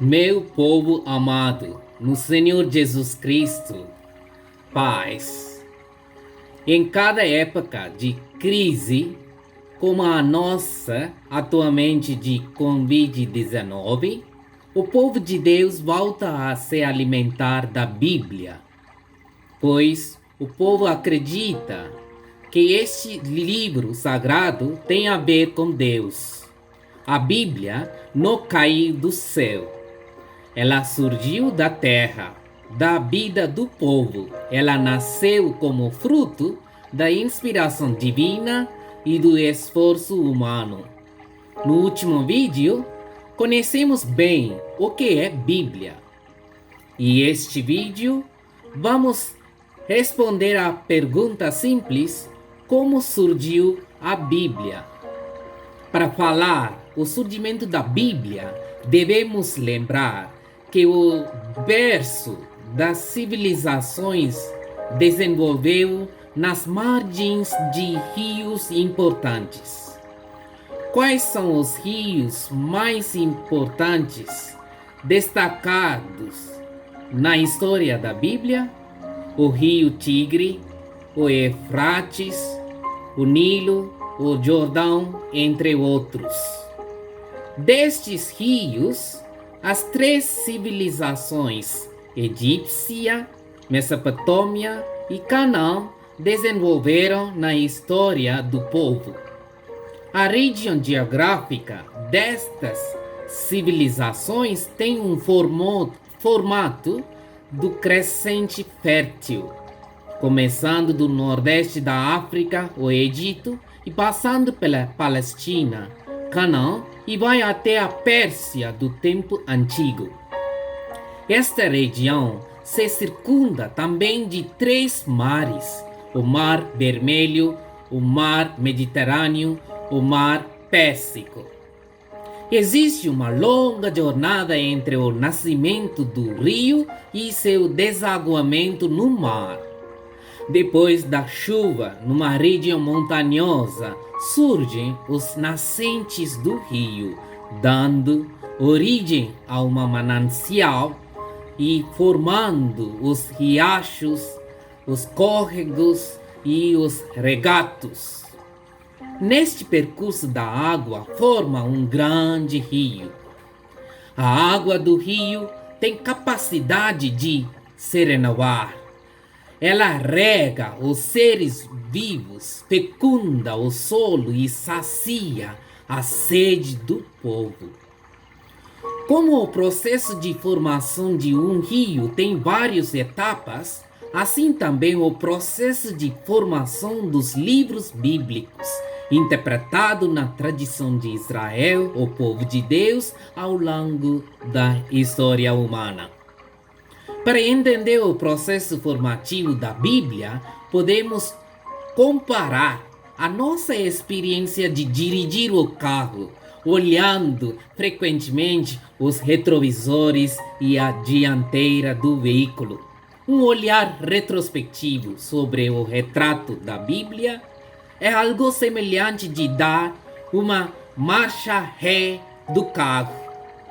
Meu povo amado, no Senhor Jesus Cristo, paz. Em cada época de crise, como a nossa atualmente de Covid-19, o povo de Deus volta a se alimentar da Bíblia, pois o povo acredita que este livro sagrado tem a ver com Deus. A Bíblia não caiu do céu. Ela surgiu da terra, da vida do povo. Ela nasceu como fruto da inspiração divina e do esforço humano. No último vídeo, conhecemos bem o que é Bíblia. E este vídeo, vamos responder à pergunta simples: como surgiu a Bíblia? Para falar o surgimento da Bíblia, devemos lembrar que o berço das civilizações desenvolveu nas margens de rios importantes. Quais são os rios mais importantes destacados na história da Bíblia? O rio Tigre, o Eufrates, o Nilo, o Jordão, entre outros. Destes rios, as três civilizações, egípcia, Mesopotâmia e Canaã, desenvolveram na história do povo. A região geográfica destas civilizações tem um formato do crescente fértil, começando do nordeste da África, o Egito, e passando pela Palestina, Canaã, e vai até a Pérsia do tempo antigo. Esta região se circunda também de três mares: o Mar Vermelho, o Mar Mediterrâneo, o Mar Pérsico. Existe uma longa jornada entre o nascimento do rio e seu desaguamento no mar. Depois da chuva, numa região montanhosa, surgem os nascentes do rio, dando origem a uma manancial e formando os riachos, os córregos e os regatos. Neste percurso da água forma um grande rio. A água do rio tem capacidade de se renovar. Ela rega os seres vivos, fecunda o solo e sacia a sede do povo. Como o processo de formação de um rio tem várias etapas, assim também o processo de formação dos livros bíblicos, interpretado na tradição de Israel, o povo de Deus, ao longo da história humana. Para entender o processo formativo da Bíblia, podemos comparar a nossa experiência de dirigir o carro, olhando frequentemente os retrovisores e a dianteira do veículo. Um olhar retrospectivo sobre o retrato da Bíblia é algo semelhante de dar uma marcha ré do carro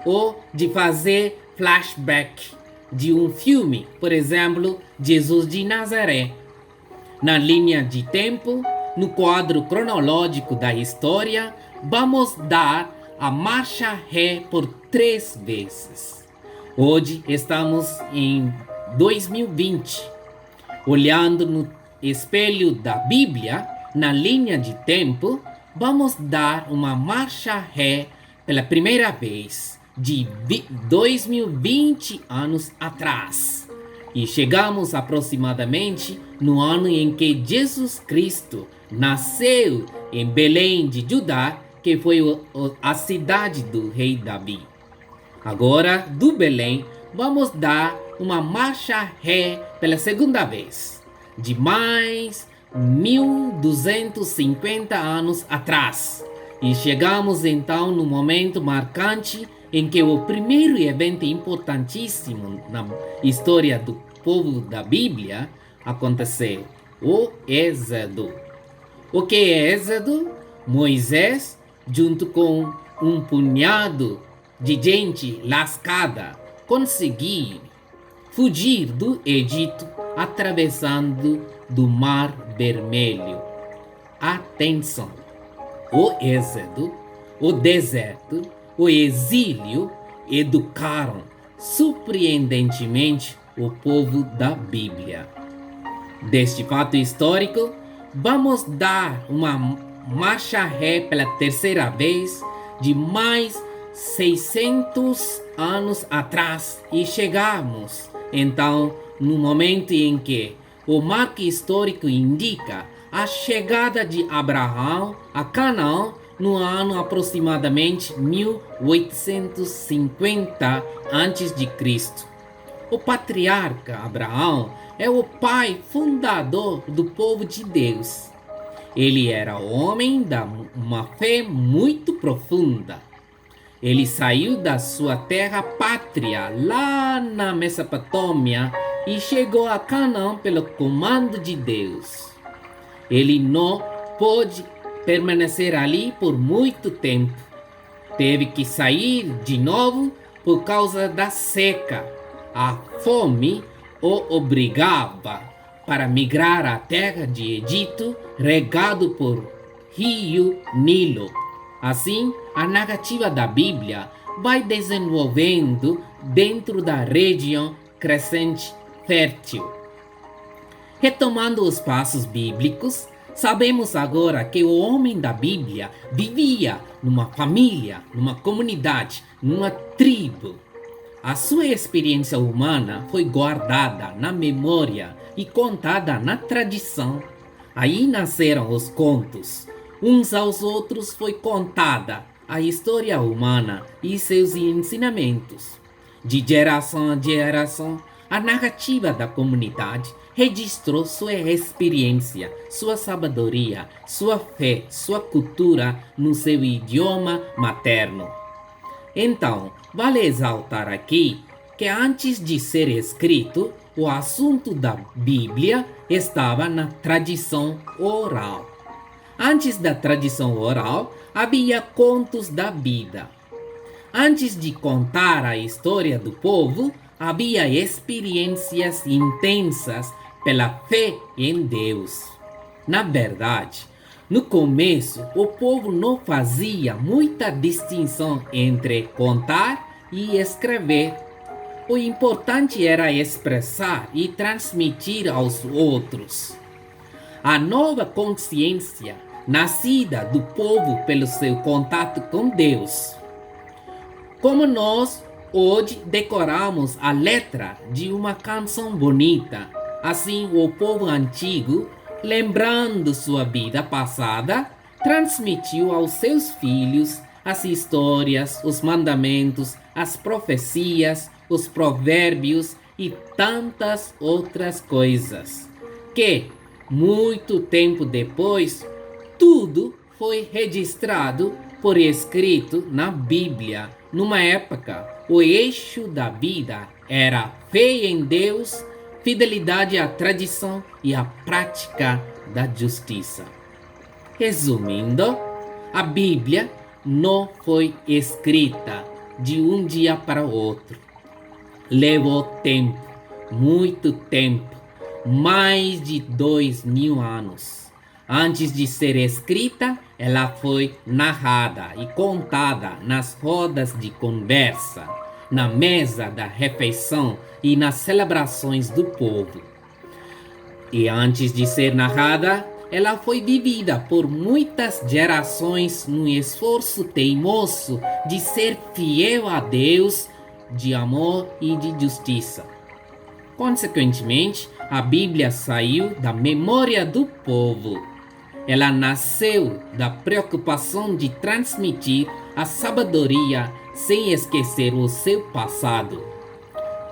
ou de fazer flashback de um filme, por exemplo, Jesus de Nazaré. Na linha de tempo, no quadro cronológico da história, vamos dar a marcha ré por 3 vezes. Hoje estamos em 2020. Olhando no espelho da Bíblia, na linha de tempo, vamos dar uma marcha ré pela primeira vez de 2020 anos atrás. E chegamos aproximadamente no ano em que Jesus Cristo nasceu em Belém de Judá, que foi a cidade do rei Davi. Agora, do Belém, vamos dar uma marcha ré pela segunda vez, de mais 1250 anos atrás. E chegamos então no momento marcante em que o primeiro evento importantíssimo na história do povo da Bíblia aconteceu: o Êxodo. O que é Êxodo? Moisés, junto com um punhado de gente lascada conseguir fugir do Egito atravessando do Mar Vermelho. Atenção! O êxodo, o deserto, o exílio educaram surpreendentemente o povo da Bíblia. Deste fato histórico, vamos dar uma marcha ré pela terceira vez de mais 600 anos atrás e chegamos, então, no momento em que o marco histórico indica a chegada de Abraão a Canaã no ano aproximadamente 1850 a.C. O patriarca Abraão é o pai fundador do povo de Deus. Ele era homem de uma fé muito profunda. Ele saiu da sua terra pátria lá na Mesopotâmia e chegou a Canaã pelo comando de Deus. Ele não pôde permanecer ali por muito tempo. Teve que sair de novo por causa da seca. A fome o obrigava para migrar à terra de Egito, regado por rio Nilo. Assim, a narrativa da Bíblia vai desenvolvendo dentro da região crescente fértil. Retomando os passos bíblicos, sabemos agora que o homem da Bíblia vivia numa família, numa comunidade, numa tribo. A sua experiência humana foi guardada na memória e contada na tradição. Aí nasceram os contos. Uns aos outros foi contada a história humana e seus ensinamentos. De geração a geração, a narrativa da comunidade registrou sua experiência, sua sabedoria, sua fé, sua cultura no seu idioma materno. Então, vale exaltar aqui que antes de ser escrito, o assunto da Bíblia estava na tradição oral. Antes da tradição oral, havia contos da vida. Antes de contar a história do povo, havia experiências intensas pela fé em Deus. Na verdade, no começo, o povo não fazia muita distinção entre contar e escrever. O importante era expressar e transmitir aos outros. A nova consciência, nascida do povo pelo seu contato com Deus. Como nós hoje decoramos a letra de uma canção bonita, assim o povo antigo, lembrando sua vida passada, transmitiu aos seus filhos as histórias, os mandamentos, as profecias, os provérbios e tantas outras coisas, que, muito tempo depois, tudo foi registrado por escrito na Bíblia. Numa época, o eixo da vida era fé em Deus, fidelidade à tradição e a prática da justiça. Resumindo, a Bíblia não foi escrita de um dia para o outro. Levou tempo, muito tempo, mais de 2000 anos. Antes de ser escrita, ela foi narrada e contada nas rodas de conversa, na mesa da refeição e nas celebrações do povo. E antes de ser narrada, ela foi vivida por muitas gerações num esforço teimoso de ser fiel a Deus, de amor e de justiça. Consequentemente, a Bíblia saiu da memória do povo. Ela nasceu da preocupação de transmitir a sabedoria sem esquecer o seu passado.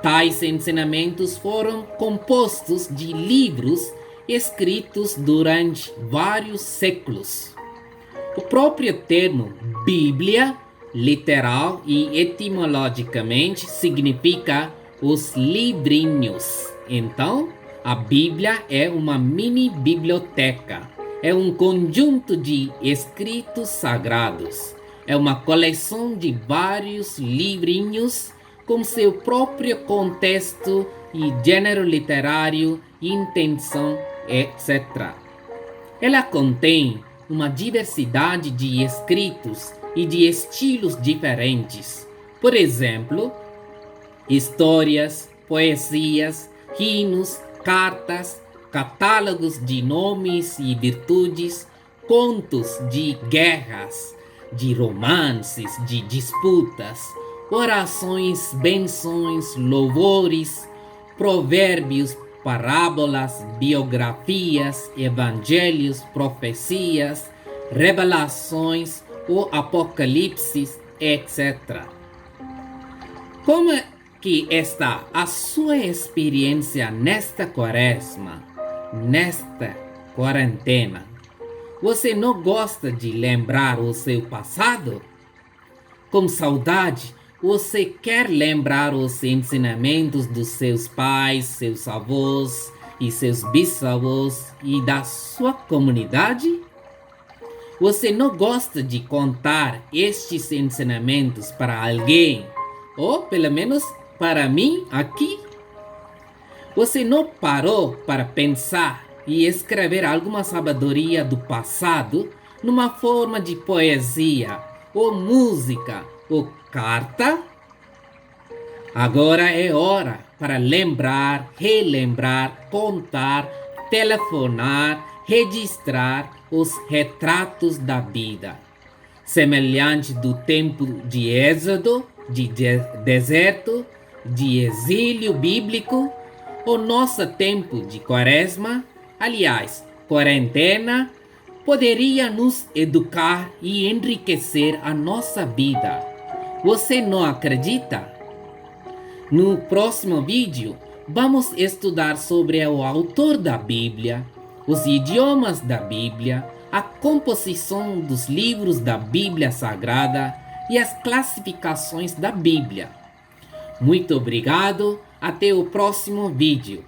Tais ensinamentos foram compostos de livros escritos durante vários séculos. O próprio termo Bíblia, literal e etimologicamente, significa os livrinhos. Então, a Bíblia é uma mini biblioteca. É um conjunto de escritos sagrados. É uma coleção de vários livrinhos com seu próprio contexto e gênero literário, intenção, etc. Ela contém uma diversidade de escritos e de estilos diferentes. Por exemplo, histórias, poesias, hinos, cartas, catálogos de nomes e virtudes, contos de guerras, de romances, de disputas, orações, benções, louvores, provérbios, parábolas, biografias, evangelhos, profecias, revelações, o Apocalipse, etc. Como que está a sua experiência nesta quaresma, nesta quarentena? Você não gosta de lembrar o seu passado? Com saudade, você quer lembrar os ensinamentos dos seus pais, seus avós e seus bisavós e da sua comunidade? Você não gosta de contar estes ensinamentos para alguém, ou pelo menos para mim aqui? Você não parou para pensar e escrever alguma sabedoria do passado numa forma de poesia, ou música, ou carta? Agora é hora para lembrar, relembrar, contar, telefonar, registrar os retratos da vida. Semelhante do tempo de Êxodo, de deserto, de exílio bíblico, o nosso tempo de quaresma, aliás, quarentena, poderia nos educar e enriquecer a nossa vida. Você não acredita? No próximo vídeo, vamos estudar sobre o autor da Bíblia, os idiomas da Bíblia, a composição dos livros da Bíblia Sagrada e as classificações da Bíblia. Muito obrigado, até o próximo vídeo.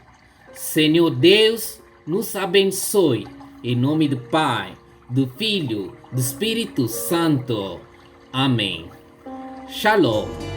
Senhor Deus nos abençoe, em nome do Pai, do Filho, do Espírito Santo. Amém. Shalom.